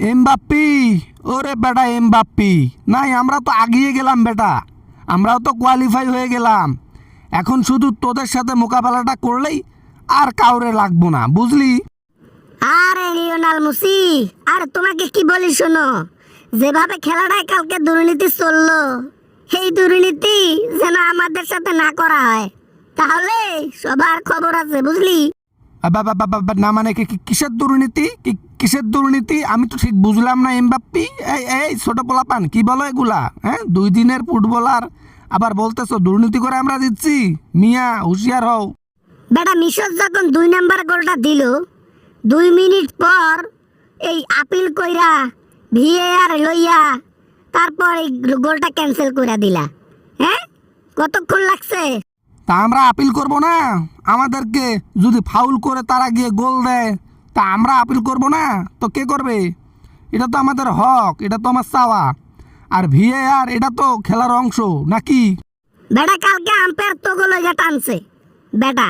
Mbappé, ওরে বেটা Mbappé, নাই আমরা তো আগিয়ে গেলাম বেটা, আমরাও তো কোয়ালিফাই হয়ে গেলাম। এখন শুধু তোদের সাথে মোকাবেলাটা করলেই আর কাউরে লাগবো না, বুঝলি? আরে লিওনাল মুসি, আরে তোমাকে কি বলি শোনো, যেভাবে খেলাটায় কালকে দুর্নীতি চললো, এই দুর্নীতি যেন আমাদের সাথে না করা হয়, তাহলে সবার খবর আছে, বুঝলি? না মানে কিসের দুর্নীতি? কিসের দুর্নীতি আমি তো ঠিক বুঝলাম না এমবাপ্পি। এই ছোট পোলাপান কি বলো এগুলা? হ্যাঁ, 2 দিনের ফুটবলার আবার বলতেছো দুর্নীতি করে আমরা দিচ্ছি? মিয়া হুঁশিয়ার হও। বেটা মিশর যখন 2 নাম্বার গোলটা দিল, 2 মিনিট পর এই আপিল কইরা ভিএআর লইয়া তারপর এই গোলটা ক্যান্সেল কইরা দিলা। হ্যাঁ, কতক্ষণ লাগছে? তা আমরা আপিল করব না? আমাদেরকে যদি ফাউল করে তারা গিয়ে গোল দেয়, তা আমরা আপিল করব না? তো কে করবে? এটা তো আমাদের হক, এটা তো আমার চাওয়া। আর ভিএআর এটা তো খেলার অংশ নাকি? বেটা কালকে আম্পায়ার তোগো লইয়া টানছে বেটা,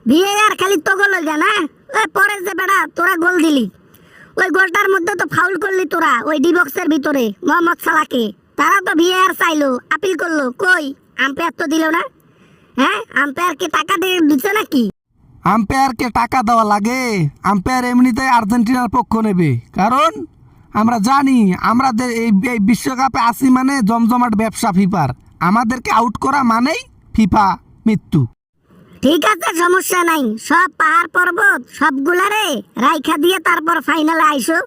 ভিএআর খালি তোগো লইয়া না। ওই পরে যে বেটা তোরা গোল দিলি, ওই গোলটার মধ্যে তো ফাউল করলি তোরা, ওই ডি বক্সের ভিতরে মোহাম্মদ সালাহকে। তারা তো ভিএআর চাইলো, আপিল করলো, কই আম্পায়ার তো দিল না। হ্যাঁ, আম্পায়ারকে টাকা দিয়ে দিচ্ছে নাকি? আম্পায়ারকে টাকা দেওয়া লাগে? আম্পায়ার এমনিতে আর্জেন্টিনার পক্ষ নেবে, কারণ আমরা জানি আমরা এই বিশ্বকাপে আসি মানে জমজমাট ব্যবসা ফিফার। আমাদেরকে আউট করা মানেই ফিফা মৃত্যু। ঠিক আছে, সমস্যা নাই, সব পাহাড় পর্বত সবগুলারে রাইখা দিয়ে তারপর ফাইনালে আইসো,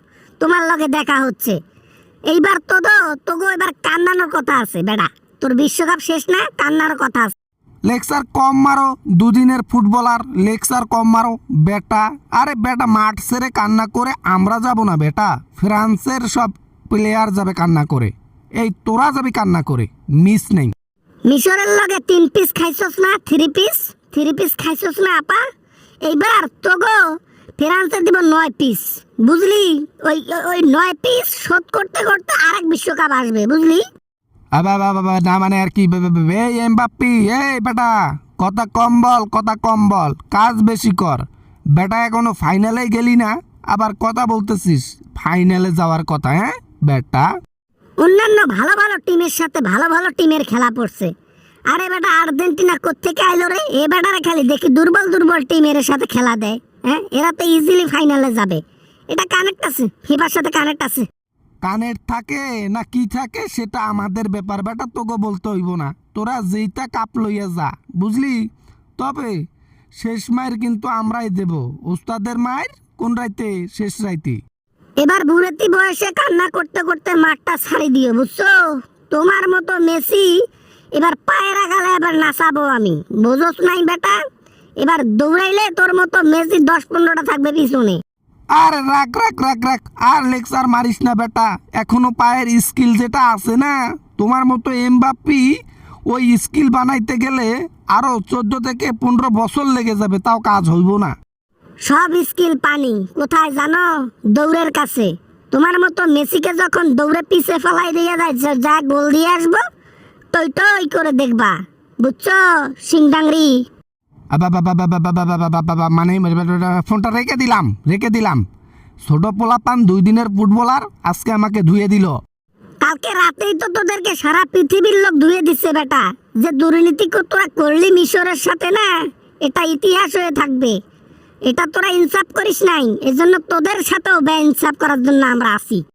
তোমার লগে দেখা হচ্ছে। এইবার তোগো এবার কান্নানোর কথা আছে বেটা, তোর বিশ্বকাপ শেষ না, কান্নার কথা আছে। লেকচার কম মারো, 2 দিনের ফুটবলার, লেকচার কম মারো বেটা। আরে বেটা মাঠ ছেড়ে কান্না করে আমরা যাব না বেটা, ফ্রান্সের সব প্লেয়ার যাবে কান্না করে, এই তোরা যাবি কান্না করে, মিস নেই। মিশরের লগে 3 পিস খাইছস না, 3 পিস খাইছস না আপা? এইবার তোগো ফ্রান্সে দিব 9 পিস, বুঝলি? ওই 9 পিস শোধ করতে করতে আরেক বিশ্বকাপ আসবে, বুঝলি? না মানে আর কি? এই এমবাপ্পি, এই বেটা কথা কম বল, কথা কম বল, কাজ বেশি কর বেটা। এখনো ফাইনালে গেলি না, আবার কথা বলতেছিস ফাইনালে যাওয়ার কথা? হ্যাঁ বেটা, অন্যান্য ভালো ভালো টিমের সাথে ভালো ভালো টিমের খেলা পড়ছে। আরে বেটা আর্জেন্টিনা কোত্থেকে আইলো রে? এ বেটারে খালি দেখি দুর্বল দুর্বল টিমের সাথে খেলা দেয়। হ্যাঁ, এরা তো ইজিলি ফাইনালে যাবে, এটা কানেক্ট আছে, ফিফার সাথে কানেক্ট আছে। কানের থাকে না কি থাকে সেটা আমাদের ব্যাপার বেটা, তোকে বলতে হইব না। তোরা যেইটা কাপ লইয়া যা, বুঝলি? তবে শেষ মায়ের কিন্তু আমরাই দেব, ওস্তাদের মায়ের কোন রাইতে? শেষ রাইতে। এবার বুড়েতি বয়সে কান্না করতে করতে মাঠটা ছাড়ি দিও, বুঝছো? তোমার মতো মেসি এবার পায়ের আগালে এবার নাচাবো আমি, বুঝোস নাই বেটা? এবার দৌড়াইলে তোর মতো মেসি 10-15টা থাকবে পিছনে। আর রাখ রাখ রাখ রাখ, আর লেকচার মারিস না বেটা। এখনো পায়ের স্কিল যেটা আছে না, তোমার মতো এমবাপ্পি ওই স্কিল বানাইতে গেলে আরো 14 থেকে 15 বছর লেগে যাবে, তাও কাজ হইব না। সব স্কিল পানি কোথায় জানো? দৌড়ের কাছে। তোমার মতো মেসিকে যখন দৌড়ে পিছে ফেলাই দিয়ে যায়, যা গোল দিয়ে আসবো, টই করে দেখবা, বুঝছো সিংডাংরি? মানে ফোনটা রেখে দিলাম। ছোট পোলাপান 2 দিনের ফুটবলার আজকে আমাকে ধুয়ে দিল। কালকে রাতেই তো তোদেরকে সারা পৃথিবীর লোক ধুয়ে দিচ্ছে বেটা, যে দুর্নীতি তোরা করলি মিশরের সাথে না, এটা ইতিহাস হয়ে থাকবে। এটা তোরা ইনসাফ করিস নাই, এজন্য তোদের সাথেও বেইনসাফ করার জন্য আমরা আসি।